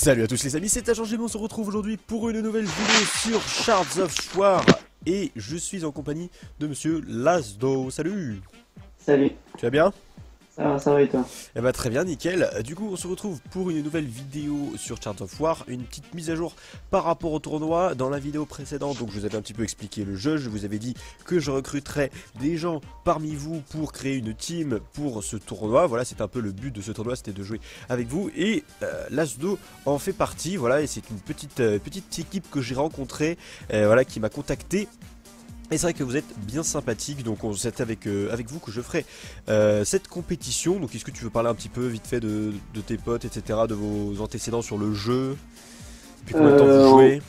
Salut à tous les amis, c'est Agent Gémeaux, on se retrouve aujourd'hui pour une nouvelle vidéo sur Shards of War. Et je suis en compagnie de monsieur Laszlo. Salut. Salut, Tu vas bien? ça va et toi? Eh bah très bien, nickel. Du coup on se retrouve pour une nouvelle vidéo sur Shards of War. Une petite mise à jour par rapport au tournoi. Dans la vidéo précédente, donc je vous avais un petit peu expliqué le jeu. Je vous avais dit que je recruterais des gens parmi vous pour créer une team pour ce tournoi. Voilà, c'est un peu le but de ce tournoi, c'était de jouer avec vous. Et Laszlo en fait partie, voilà, et c'est une petite équipe que j'ai rencontrée, voilà, qui m'a contacté. Et c'est vrai que vous êtes bien sympathique, donc c'est avec vous que je ferai cette compétition. Donc est-ce que tu veux parler un petit peu vite fait de tes potes, etc., de vos antécédents sur le jeu? Depuis combien de temps vous jouez?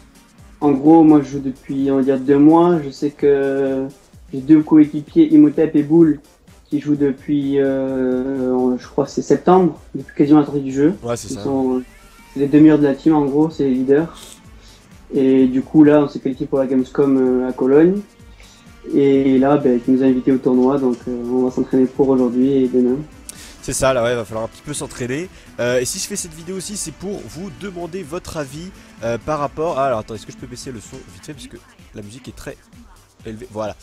En gros, moi je joue depuis on va dire 2 mois. Je sais que j'ai deux coéquipiers, Imhotep et Bull, qui jouent depuis, je crois que c'est septembre, depuis quasiment la sortie du jeu. Ouais, c'est ça. C'est les deux meilleurs de la team en gros, c'est les leaders. Et du coup là, on s'est qualifié pour la Gamescom à Cologne. Et là, tu nous as invités au tournoi, donc on va s'entraîner pour aujourd'hui et demain. C'est ça, là, ouais, va falloir un petit peu s'entraîner. Et si je fais cette vidéo aussi, c'est pour vous demander votre avis par rapport à... Alors attends, est-ce que je peux baisser le son vite fait, parce que la musique est très élevée. Voilà.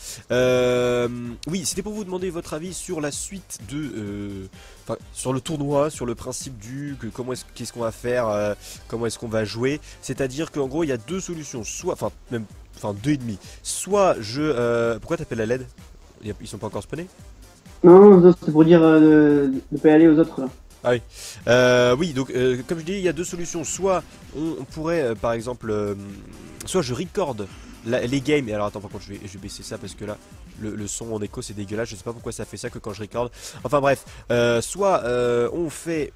Oui, c'était pour vous demander votre avis sur la suite de... Enfin, sur le tournoi, sur le principe du... Qu'est-ce qu'on va faire, comment est-ce qu'on va jouer. C'est-à-dire qu'en gros, il y a deux solutions. Soit... Enfin, deux et demi. Soit je... Pourquoi t'appelles la LED? Ils sont pas encore spawnés? Non, c'est pour dire de pas y aller aux autres là. Ah oui. Oui, donc comme je dis, il y a deux solutions. Soit on pourrait, par exemple, soit je record les games. Et alors attends, par contre, je vais baisser ça parce que là, le son en écho c'est dégueulasse. Je sais pas pourquoi ça fait ça que quand je record. Enfin bref, soit on fait.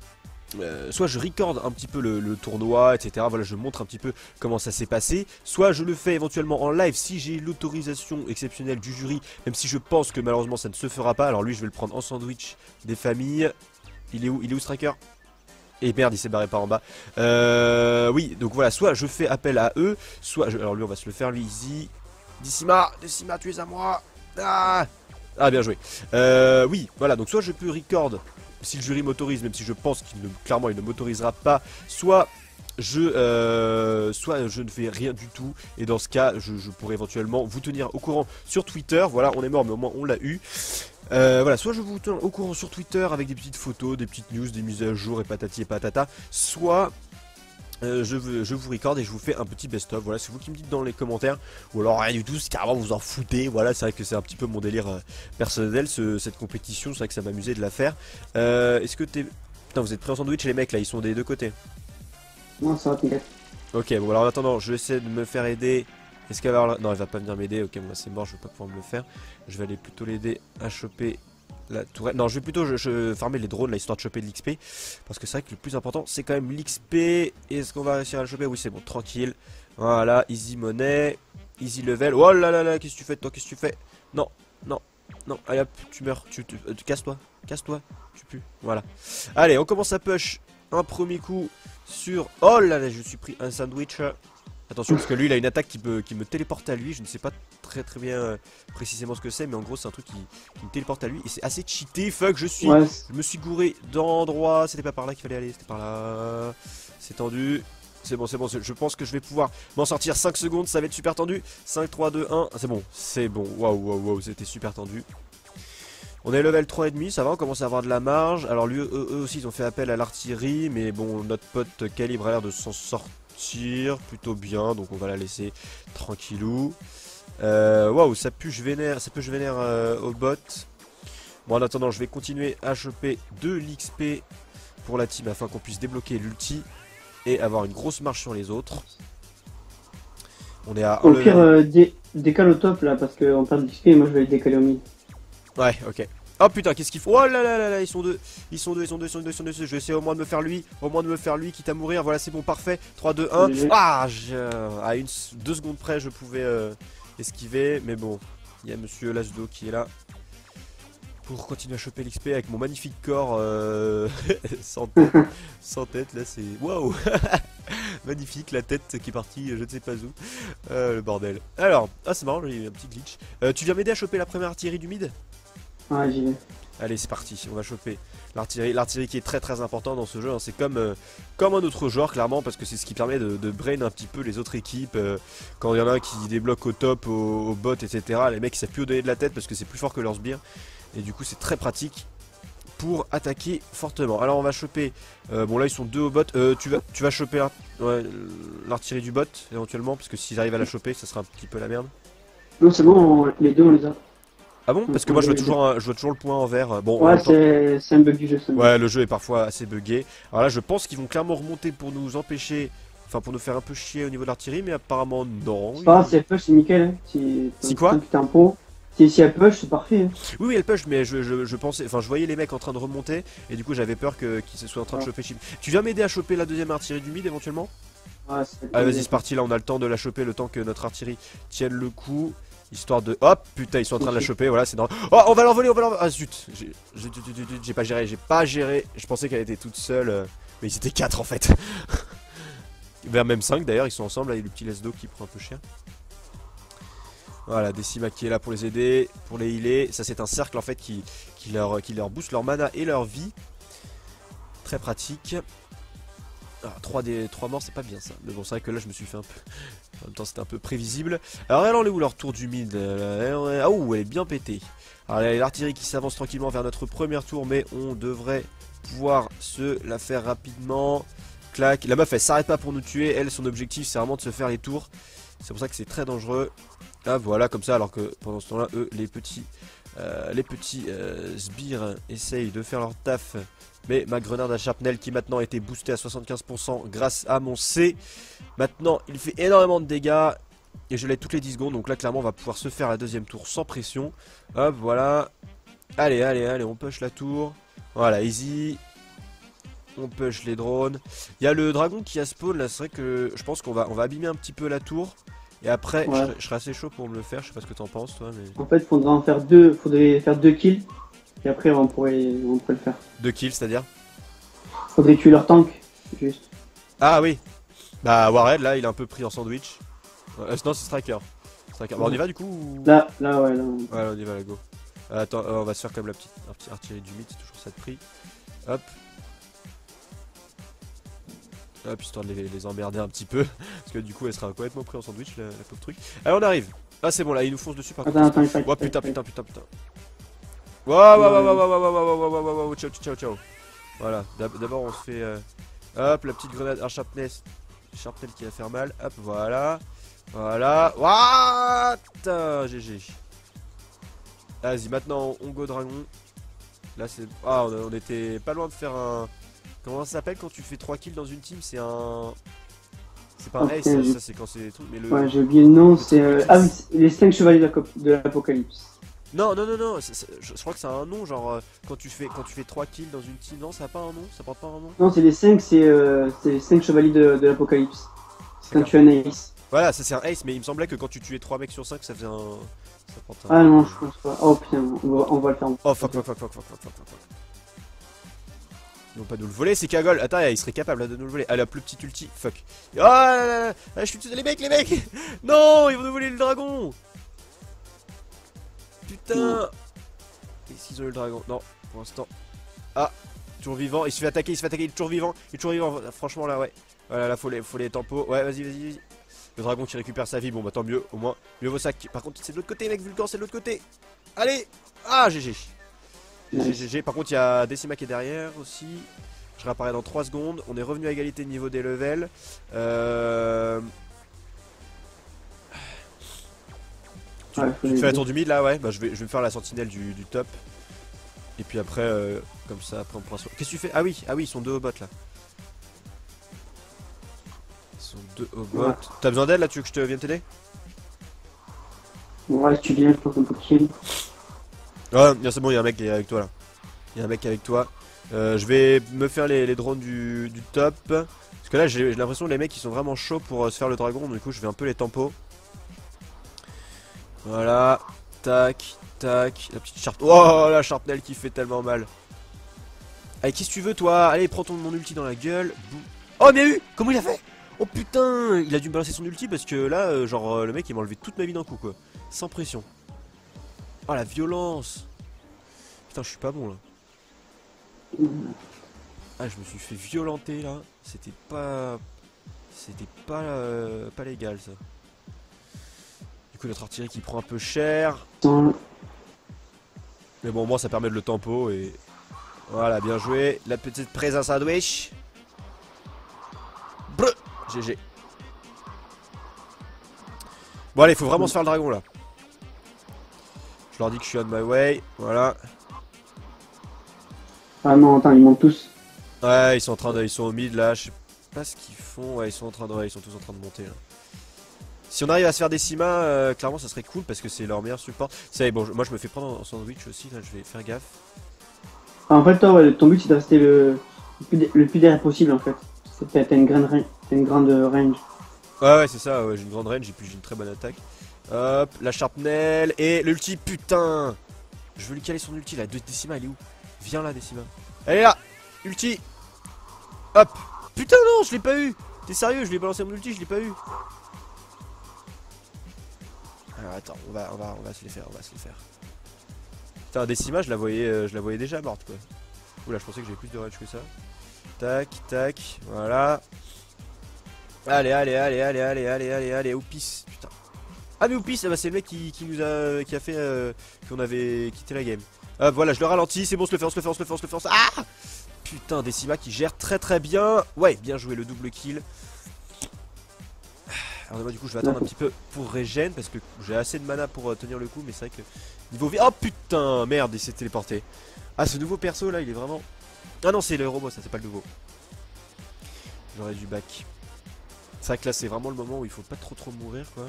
Soit je record un petit peu le tournoi, etc. Voilà, je montre un petit peu comment ça s'est passé. Soit je le fais éventuellement en live si j'ai l'autorisation exceptionnelle du jury, même si je pense que malheureusement ça ne se fera pas. Alors lui, je vais le prendre en sandwich des familles. Il est où Striker? Et merde, il s'est barré par en bas. Oui, donc voilà, soit je fais appel à eux, soit alors lui on va se le faire, lui easy. Decima, tu es à moi. Ah bien joué. Oui, voilà, donc soit je peux record si le jury m'autorise, même si je pense clairement il ne m'autorisera pas, soit je ne fais rien du tout, et dans ce cas je pourrais éventuellement vous tenir au courant sur Twitter. Voilà, on est mort mais au moins on l'a eu. Voilà, soit je vous tiens au courant sur Twitter avec des petites photos, des petites news, des mises à jour et patati et patata, soit je vous record et je vous fais un petit best-of. Voilà, c'est vous qui me dites dans les commentaires, ou alors rien du tout, c'est carrément vous en foutez. Voilà, c'est vrai que c'est un petit peu mon délire personnel, cette compétition. C'est vrai que ça m'amusait de la faire. Est-ce que t'es... Putain, vous êtes prêts en sandwich les mecs là, ils sont des deux côtés. Non, ça va, t'inquiète. Ok, bon alors en attendant, je vais essayer de me faire aider. Est-ce qu'elle va avoir... Non, elle va pas venir m'aider. Ok, moi c'est mort, je vais pas pouvoir me le faire. Je vais aller plutôt l'aider à choper la tourelle. Non, je vais plutôt farmer les drones là, histoire de choper de l'XP. Parce que c'est vrai que le plus important c'est quand même l'XP. Est-ce qu'on va réussir à le choper? Oui, c'est bon, tranquille. Voilà, easy money, easy level. Oh là là là, qu'est-ce que tu fais toi? Qu'est-ce que tu fais? Non, non, non, allez hop, tu meurs, casse-toi, casse-toi, tu pues. Voilà. Allez, on commence à push un premier coup sur... Oh là là, je suis pris un sandwich. Attention parce que lui il a une attaque qui me téléporte à lui. Je ne sais pas très bien précisément ce que c'est, mais en gros c'est un truc qui me téléporte à lui et c'est assez cheaté. Fuck, Ouais, je me suis gouré d'endroit. C'était pas par là qu'il fallait aller, c'était par là. C'est tendu. C'est bon, je pense que je vais pouvoir m'en sortir. 5 secondes, ça va être super tendu. 5, 3, 2, 1, c'est bon, waouh, c'était super tendu. On est level 3,5, ça va, on commence à avoir de la marge. Alors lui, eux aussi ils ont fait appel à l'artillerie, mais bon, notre pote Calibre a l'air de s'en sortir plutôt bien, donc on va la laisser tranquillou. Waouh, ça pue, je vénère au bot. Bon, en attendant, je vais continuer à choper de l'XP pour la team afin qu'on puisse débloquer l'ulti et avoir une grosse marche sur les autres. On est à... Au pire, décale au top là, parce qu'on perd du XP et moi je vais le décaler au mid. Ouais, ok. Oh putain, qu'est-ce qu'il faut? Oh là là là là, ils sont deux. Je vais essayer au moins de me faire lui, quitte à mourir. Voilà, c'est bon, parfait. 3, 2, 1. Ah, à 2 secondes près, je pouvais esquiver. Mais bon, il y a monsieur Laszlo qui est là pour continuer à choper l'XP avec mon magnifique corps sans tête. Là, c'est... Waouh. Magnifique, la tête qui est partie, je ne sais pas où. Le bordel. Alors, ah c'est marrant, il y a eu un petit glitch. Tu viens m'aider à choper la première artillerie du mid? Ouais, j'y vais. Allez, c'est parti, on va choper l'artillerie qui est très très important dans ce jeu, hein. C'est comme un autre joueur clairement, parce que c'est ce qui permet de brain un petit peu les autres équipes. Quand il y en a un qui débloque au top, au bot, etc. Les mecs ils savent plus où donner de la tête parce que c'est plus fort que leur sbire. Et du coup c'est très pratique pour attaquer fortement. Alors on va choper, bon là ils sont 2 au bot, tu vas choper l'artillerie du bot éventuellement, parce que s'ils arrivent à la choper ça sera un petit peu la merde. Non, c'est bon, les deux on les a. Ah bon? Parce que moi je vois toujours le point en vert. Bon, ouais, c'est un bug du jeu. Ouais, le jeu est parfois assez buggé. Alors là, je pense qu'ils vont clairement remonter pour nous empêcher, enfin pour nous faire un peu chier au niveau de l'artillerie, mais apparemment non. C'est pas grave, si elle push, c'est nickel. Hein. Si quoi? Si elle push, c'est parfait. Hein. Oui, elle push, mais je pensais, enfin je voyais les mecs en train de remonter, et du coup j'avais peur qu'ils soient en train de choper chip. Tu viens m'aider à choper la deuxième artillerie du mid éventuellement? Ouais, allez, vas-y, c'est parti, là on a le temps de la choper, le temps que notre artillerie tienne le coup. Histoire de... Hop, putain, ils sont en train de la choper, voilà, c'est dans... Oh, on va l'envoler, Ah zut, j'ai pas géré, je pensais qu'elle était toute seule, mais ils étaient 4 en fait. Vers même 5 d'ailleurs, ils sont ensemble, là, il y a le petit Lesdo qui prend un peu cher. Voilà, Decima qui est là pour les aider, pour les healer. Ça c'est un cercle en fait qui leur booste leur mana et leur vie. Très pratique. Ah, 3 morts, c'est pas bien ça. Mais bon, c'est vrai que là, je me suis fait un peu... En même temps, c'était un peu prévisible. Alors, elle en est où leur tour du mid? Ah, ouh, elle est bien pétée. Alors, il y a l'artillerie qui s'avance tranquillement vers notre première tour, mais on devrait pouvoir se la faire rapidement. Clac. La meuf, elle s'arrête pas pour nous tuer. Elle, son objectif, c'est vraiment de se faire les tours. C'est pour ça que c'est très dangereux. Ah, voilà, comme ça, alors que pendant ce temps-là, eux, les petits sbires essayent de faire leur taf. Mais ma grenade à shrapnel qui maintenant a été boostée à 75% grâce à mon C. Maintenant il fait énormément de dégâts. Et je l'ai toutes les 10 secondes. Donc là clairement on va pouvoir se faire la deuxième tour sans pression. Hop voilà. Allez on push la tour. Voilà easy. On push les drones. Il y a le dragon qui a spawn là. C'est vrai que je pense qu'on va abîmer un petit peu la tour. Et après je serai assez chaud pour me le faire. Je sais pas ce que t'en penses toi mais... En fait faudrait faire 2 kills. Et après on pourrait le faire. 2 kills c'est-à-dire? Faudrait tuer leur tank, juste. Ah oui. Bah Warhead là il est un peu pris en sandwich. Non c'est Striker. Bon, on y va du coup ou... Là ouais. Ouais on y va la go. Attends on va se faire comme la petite artillerie du mid, c'est toujours ça de prix. Hop. Hop histoire de les emmerder un petit peu. Parce que du coup elle sera complètement pris en sandwich la pauvre truc. Allez on arrive. Ah c'est bon là il nous fonce dessus par contre. Attends, oh putain. Wow, ciao. Voilà, d'abord on se fait hop la petite grenade à sharpnel qui va faire mal. Hop voilà. What GG. Vas-y maintenant on go dragon. Là c'est... Ah on était pas loin de faire un... Comment ça s'appelle quand tu fais 3 kills dans une team? C'est un... C'est pas un ace, ça c'est quand c'est tout. Mais le... Ouais j'ai oublié le nom, c'est... Ah oui, les 5 chevaliers de l'Apocalypse. Non, je crois que ça a un nom, genre quand tu fais 3 kills dans une team, non ça a pas un nom, ça porte pas un nom? Non c'est les 5, c'est les 5 chevaliers de l'Apocalypse. C'est quand tu as un ace. Voilà, ça c'est un ace, mais il me semblait que quand tu tuais 3 mecs sur 5 ça faisait un... Ça porte un... Ah non je pense pas, oh putain, on va le faire. Oh fuck. Ils vont pas nous le voler, c'est cagole. Attends, il serait capable là, de nous le voler. Ah, la plus petite ulti, fuck. Oh là, je suis tout... Les mecs non, ils vont nous voler le dragon. Putain. Est-ce qu'ils ont eu le dragon? Non, pour l'instant. Ah, toujours vivant, il se fait attaquer, il est toujours vivant. Franchement là, ouais. Voilà, là, faut les tempos. Ouais, vas-y. Le dragon qui récupère sa vie, bon bah tant mieux, au moins. Mieux vaut ça. Par contre, c'est de l'autre côté, mec, Vulcan, c'est de l'autre côté. Allez. Ah, GG. GG. Par contre, il y a Decima qui est derrière aussi. Je réapparais dans 3 secondes. On est revenu à égalité niveau des levels. Tu te fais la tour du mid là, ouais. Bah, je vais me faire la sentinelle du top. Et puis après, comme ça, après on prend soin. Qu'est-ce que tu fais? Ah oui, ils sont 2 au bot là. Ils sont 2 au bot. Ouais. T'as besoin d'aide là? Tu veux que je te vienne t'aider? Ouais, si tu viens, je pense qu'on peut kill. Ouais, c'est bon, il y a un mec qui est avec toi là. Je vais me faire les drones du top. Parce que là, j'ai l'impression que les mecs ils sont vraiment chauds pour se faire le dragon. Du coup, je vais un peu les tempo. Voilà. Tac. La petite sharp. Oh, la sharpnel qui fait tellement mal. Allez, qu'est-ce que tu veux toi? Allez, prends mon ulti dans la gueule. Oh, bien eu. Comment il a fait? Oh putain, il a dû me balancer son ulti parce que là, genre, le mec il m'a enlevé toute ma vie d'un coup quoi. Sans pression. Oh la violence. putain, je suis pas bon là. Ah, je me suis fait violenter là. C'était pas... pas légal ça. Du coup, notre artillerie qui prend un peu cher. Mais bon, moi ça permet de le tempo et... Voilà, bien joué. La petite prise à sandwich. Bleu. GG. Bon allez, faut vraiment se faire le dragon là. Je leur dis que je suis on my way. Voilà. Ah non, attends, ils montent tous. Ouais, ils sont en train de... Ils sont au mid là. Je sais pas ce qu'ils font. Ouais, ils sont en train de... Ouais, ils sont tous en train de monter là. Si on arrive à se faire des Sima, clairement ça serait cool parce que c'est leur meilleur support. C'est bon, moi je me fais prendre en sandwich aussi là, je vais faire gaffe. Ah, en fait, toi, ouais, ton but c'est de rester le plus derrière possible en fait. T'as une grande range. Ouais, c'est ça, ouais, j'ai une grande range et puis j'ai une très bonne attaque. Hop, la sharpnel et l'ulti, putain. Je veux lui caler son ulti là, Decima elle est où? Viens là Decima. Elle est là, ulti. Hop, putain non, je l'ai pas eu. T'es sérieux, je lui ai balancé mon ulti, je l'ai pas eu. Alors attends, on va se les faire, Putain, Decima, je la voyais déjà morte quoi. Oula, je pensais que j'avais plus de range que ça. Tac, tac, voilà. Allez, Oupis, putain. Ah mais Oupis, bah, c'est le mec qui a fait qu'on avait quitté la game. Voilà, je le ralentis, c'est bon, on se le fait. Ah putain, Decima qui gère très bien. Ouais, bien joué, le double kill. Alors moi du coup je vais attendre un petit peu pour régène parce que j'ai assez de mana pour tenir le coup, mais c'est vrai que niveau vie... Oh putain, merde, il s'est téléporté. Ah, ce nouveau perso là, il est vraiment... Ah non, c'est le robot, ça c'est pas le nouveau. J'aurais dû back. C'est vrai que là c'est vraiment le moment où il faut pas trop mourir quoi.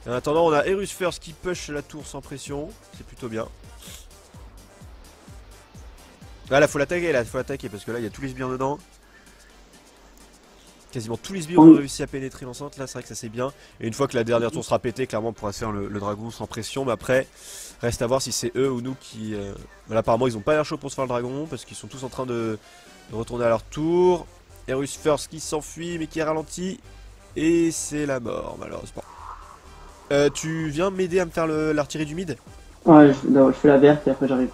Et en attendant, on a Erus First qui push la tour sans pression, c'est plutôt bien. Ah là faut l'attaquer parce que là il y a tous les sbires dedans. Quasiment tous les sbires ont réussi à pénétrer l'enceinte, là c'est vrai que ça c'est bien. Et une fois que la dernière tour sera pétée, clairement on pourra se faire le dragon sans pression. Mais après, reste à voir si c'est eux ou nous qui... Voilà, apparemment ils ont pas l'air chaud pour se faire le dragon, parce qu'ils sont tous en train de retourner à leur tour. Erus First qui s'enfuit mais qui est ralenti. Et c'est la mort malheureusement. Tu viens m'aider à me faire l'artillerie du mid? Ouais, je fais la verte et après j'arrive.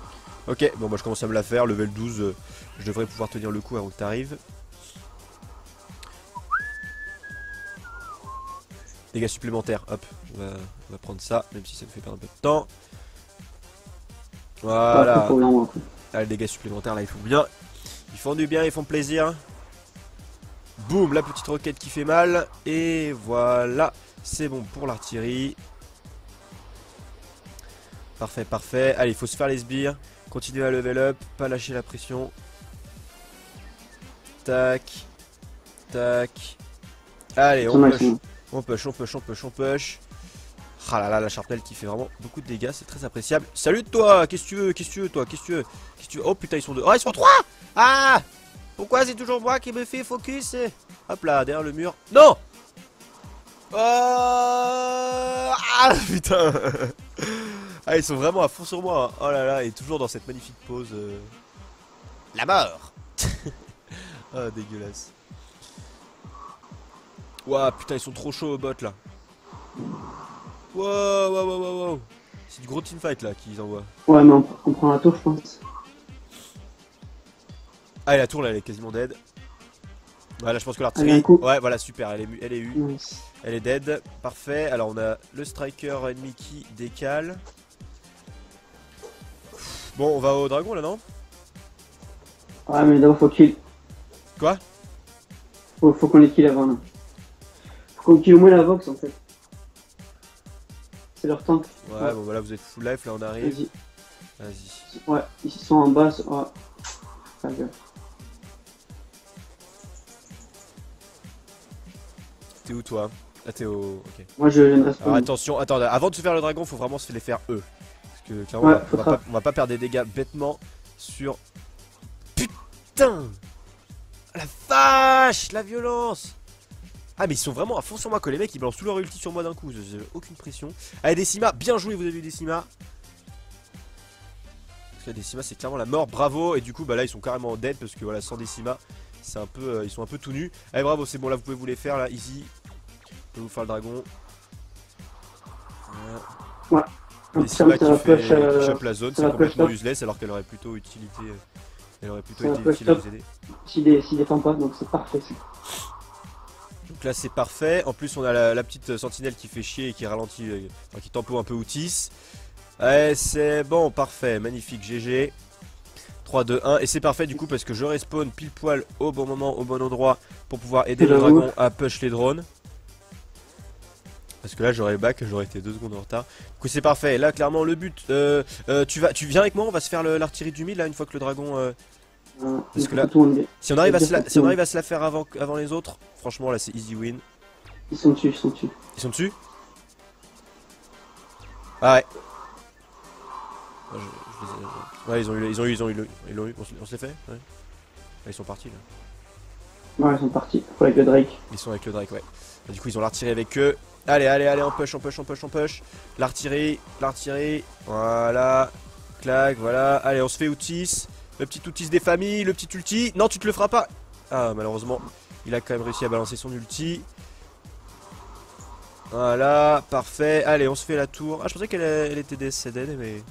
Ok, bon moi je commence à me la faire, level 12, je devrais pouvoir tenir le coup avant que t'arrives. Dégâts supplémentaires, hop, on va prendre ça, même si ça me fait perdre un peu de temps. Voilà. Ah, les dégâts supplémentaires là ils font bien. Ils font du bien, ils font plaisir. Boum, la petite roquette qui fait mal. Et voilà, c'est bon pour l'artillerie. Parfait. Allez, il faut se faire les sbires. Continuer à level up, pas lâcher la pression. Tac. Allez, on push. Ah là là, la Sharpnel qui fait vraiment beaucoup de dégâts, c'est très appréciable. Salut toi, qu'est-ce que tu veux? Oh putain, ils sont deux. Oh, ils sont trois. Ah, pourquoi c'est toujours moi qui me fais focus? Hop là, derrière le mur. Non. Ah putain. Ah, ils sont vraiment à fond sur moi. Oh là là, et toujours dans cette magnifique pose. La mort. Ah, dégueulasse. Ouah, putain, ils sont trop chauds aux bots là. Wow. C'est du gros teamfight là qu'ils envoient. Ouais, mais on prend la tour, je pense. Ah, et la tour là, elle est quasiment dead. Voilà, je pense que l'artillerie. Ouais, voilà, super, elle est U. Nice. Elle est dead. Parfait. Alors, on a le striker ennemi qui décale. Bon, on va au dragon là, non? Ouais, mais d'abord faut kill. Quoi? Faut qu'on les kill avant là. Faut qu'on kill au moins la Vox en fait. C'est leur tank. Ouais, bon, voilà, vous êtes full life là, on arrive. Vas-y. Ouais, ils sont en bas. Ouais. Pas grave. T'es où toi? Ah, t'es au. Ok. Moi je ne reste pas. Alors attention, attends, avant de se faire le dragon, faut vraiment se les faire eux. Parce que clairement, ouais, on va pas perdre des dégâts bêtement sur. Putain! La vache! La violence! Ah, mais ils sont vraiment à fond sur moi, que les mecs ils balancent tout leur ulti sur moi d'un coup, j'ai aucune pression. Allez, Decima, bien joué, vous avez eu Decima. Parce que Decima c'est clairement la mort, bravo. Et du coup, bah là ils sont carrément dead parce que voilà, sans Decima, c'est un peu, ils sont un peu tout nus. Allez, bravo, c'est bon, là vous pouvez vous les faire, là, easy. Je peux vous faire le dragon. Ouais. Décima qui, ça va fait, push, qui chope la zone, ça c'est va push complètement top. useless alors qu'elle aurait plutôt utilité. Elle aurait plutôt Ça va été push utile à top nous aider. s'il défend pas, donc c'est parfait. Donc là c'est parfait. En plus on a la petite sentinelle qui fait chier et qui ralentit, enfin, qui tempo un peu Outis. Ouais, c'est bon, parfait, magnifique, GG. 3, 2, 1, et c'est parfait du coup parce que je respawn pile poil au bon moment, au bon endroit pour pouvoir aider le J'avoue. dragon à push les drones. Parce que là j'aurais back, j'aurais été 2 secondes en retard. Du coup c'est parfait, là clairement le but, tu viens avec moi, on va se faire l'artillerie du mid là une fois que le dragon... parce que là, si on arrive à se la faire avant les autres, franchement là c'est easy win. Ils sont dessus, ils sont dessus. Ils sont dessus? Ah ouais. Ah, ouais ils l'ont eu, on se les fait? Ouais. Ah, ils sont partis là. Ouais, ils sont partis. Faut avec le Drake. Ils sont avec le Drake, ouais. Et du coup ils ont l'artillerie avec eux. Allez, allez, allez, on push, on push, on push, on push. L'artillerie, l'artillerie. Voilà. Clac, voilà. Allez, on se fait Outis. Le petit Outis des familles, le petit ulti. Non, tu te le feras pas. Ah, malheureusement, il a quand même réussi à balancer son ulti. Voilà, parfait. Allez, on se fait la tour. Ah, je pensais qu'elle était décédée, mais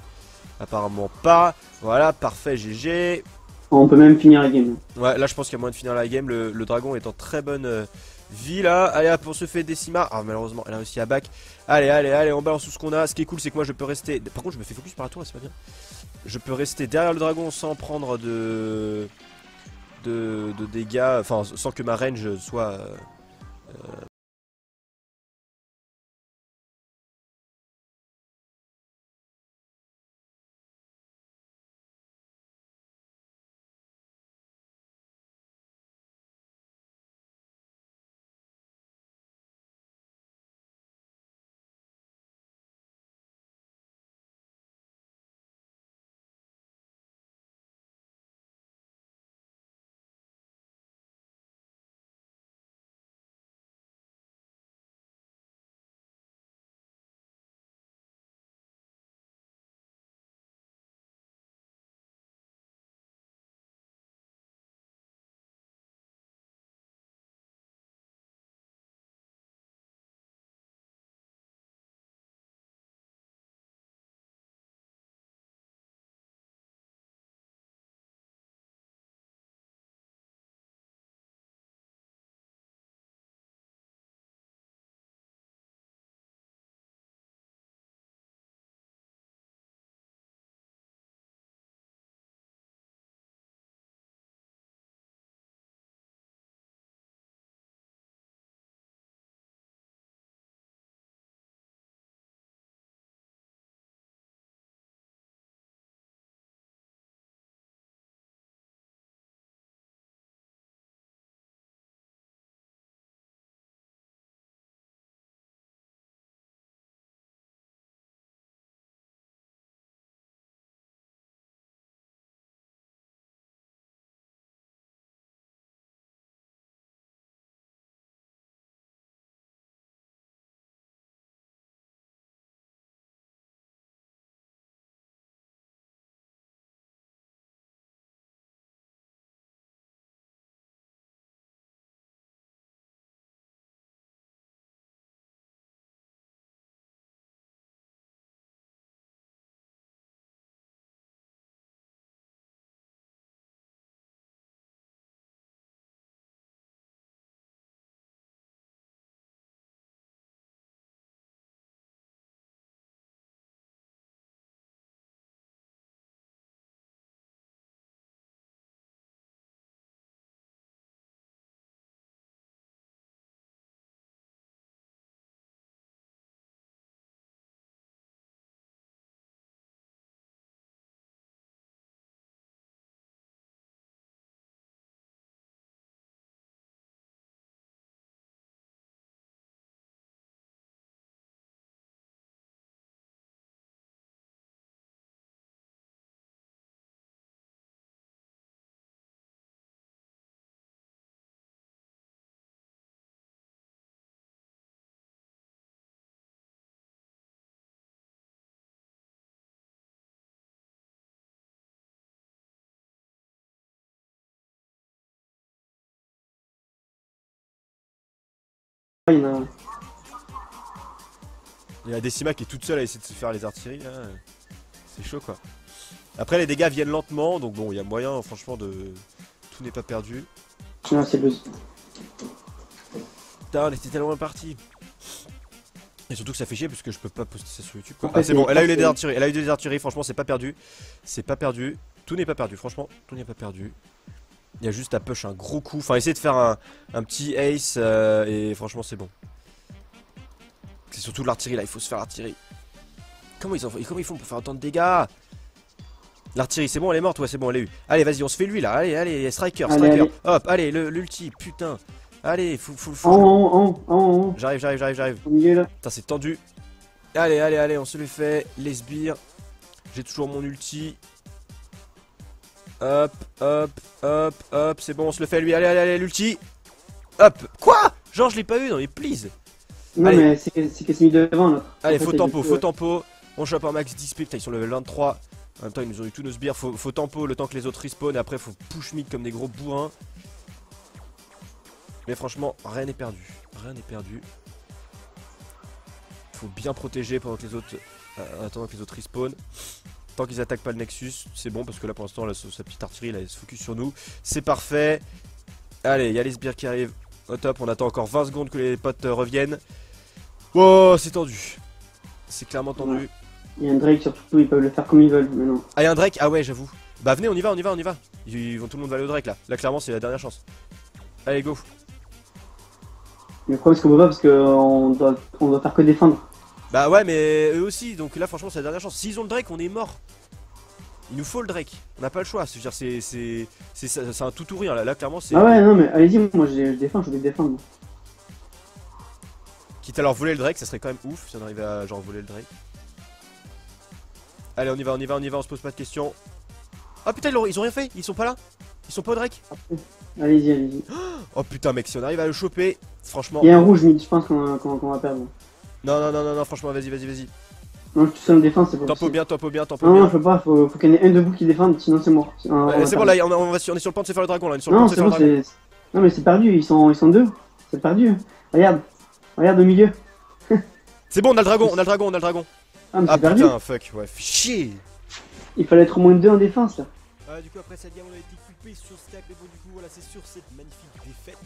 apparemment pas. Voilà, parfait, GG. On peut même finir la game. Ouais, là je pense qu'il y a moyen de finir la game. Le dragon est en très bonne vie là. Allez, hop, on se fait Décima. Ah, malheureusement, elle a réussi à back. Allez, allez, allez, on balance tout ce qu'on a. Ce qui est cool, c'est que moi je peux rester. Par contre, je me fais focus par la tour, c'est pas bien. Je peux rester derrière le dragon sans prendre de dégâts. Enfin, sans que ma range soit. Il y en a Il y a Decima qui est toute seule à essayer de se faire les artilleries là. C'est chaud quoi. Après les dégâts viennent lentement, donc bon il y a moyen franchement de... Tout n'est pas perdu. Non, c'est le... Putain on était tellement parti. Et surtout que ça fait chier parce que je peux pas poster ça sur YouTube quoi. En fait, Ah c'est bon, elle a eu les c'est- artilleries, elle a eu des artilleries, franchement c'est pas perdu. C'est pas perdu, tout n'est pas perdu, franchement tout n'est pas perdu. Il y a juste à push un gros coup, enfin essayer de faire un petit ace et franchement c'est bon. C'est surtout de l'artillerie là, il faut se faire l'artillerie. Comment ils font pour faire autant de dégâts? L'artillerie, c'est bon, elle est morte, ouais, c'est bon, elle est eu. Allez, vas-y, on se fait lui là. Allez, allez, striker, Allez, striker. allez. Hop, allez, l'ulti, putain. Allez, En haut, en haut. J'arrive, j'arrive, j'arrive, j'arrive. Au milieu là. Putain, c'est tendu. Allez, allez, allez, on se le fait. Les sbires. J'ai toujours mon ulti. Hop, hop, hop, hop. C'est bon, on se le fait lui. Allez, allez, allez, l'ulti. Hop. Quoi? Genre, je l'ai pas eu dans les please. Non, Allez. mais c'est que c'est mis devant là. Allez, En fait, faux c'est tempo, du coup, faux tempo. On chope un max 10 Putain, ils sont level 23. En même temps, ils nous ont eu tous nos sbires. Faut tempo le temps que les autres respawn. Et après, faut push mid comme des gros bourrins. Mais franchement, rien n'est perdu. Rien n'est perdu. Faut bien protéger pendant que les autres. Attendant que les autres respawn. Tant qu'ils attaquent pas le Nexus, c'est bon parce que là pour l'instant, sa petite artillerie là, elle se focus sur nous. C'est parfait. Allez, il y a les sbires qui arrivent. Au top, on attend encore 20 secondes que les potes reviennent. Wow, c'est tendu. C'est clairement tendu. Il y a un Drake surtout, ils peuvent le faire comme ils veulent maintenant. Ah, il y a un Drake? Ah ouais, j'avoue. Bah venez, on y va, on y va, on y va. Ils vont, tout le monde va aller au Drake là. Là, clairement, c'est la dernière chance. Allez, go. Mais le problème c'est qu'on peut pas parce qu'on doit faire que défendre. Bah ouais, mais eux aussi. Donc là, franchement, c'est la dernière chance. S'ils ont le Drake, on est mort. Il nous faut le Drake. On n'a pas le choix. C'est un tout ou rien. Là clairement, c'est. Ah ouais, non, mais allez-y, moi je défends, je vais défendre. Quitte à leur voler le Drake, ça serait quand même ouf si on arrivait à genre voler le Drake. Allez, on y va, on y va, on y va, on se pose pas de questions. Ah putain, ils ont rien fait. Ils sont pas là. Ils sont pas au Drake. Allez-y, allez-y. Oh putain, mec, si on arrive à le choper, franchement. Il y a un rouge, mais je pense qu'on va perdre. Non, non, non, non, non, franchement, vas-y, vas-y, vas-y. Non, je suis tout seul en défense, c'est pas Tempo possible. bien, tempo bien, tempo Non, bien. non, je peux pas, faut qu'il y en ait un de vous qui défende, sinon c'est mort. Sinon, on va C'est bon, perdre. là, on est sur le point de se faire le dragon, là. On est sur le point Non, de se c'est faire bon, le dragon. c'est. Non, mais c'est perdu, ils sont deux. C'est perdu. Regarde. Regarde au milieu. C'est bon, on a le dragon, on a le dragon, on a le dragon. Ah, mais Ah c'est perdu. putain, fuck, ouais, fais chier. Il fallait être au moins deux en défense là. Du coup après cette game on a été coupé sur Skype, mais bon du coup voilà c'est sur cette magnifique défaite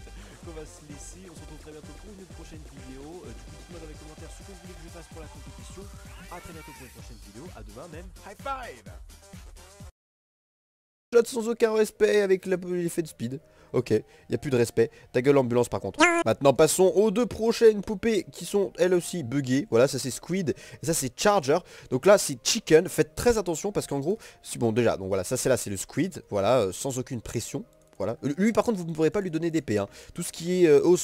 qu'on va se laisser. On se retrouve très bientôt pour une prochaine vidéo. Du coup dites-moi dans les commentaires ce que vous voulez que je fasse pour la compétition. A très bientôt pour une prochaine vidéo, à demain même, high five. Shot sans aucun respect avec l'effet de speed. Ok, y a plus de respect. Ta gueule ambulance par contre. Maintenant passons aux deux prochaines poupées qui sont elles aussi buggées. Voilà, ça c'est Squid et ça c'est Charger. Donc là c'est Chicken. Faites très attention parce qu'en gros, bon déjà, donc voilà, ça c'est là c'est le Squid. Voilà, sans aucune pression. Voilà. Lui par contre vous ne pourrez pas lui donner d'épée. Hein. Tout ce qui est os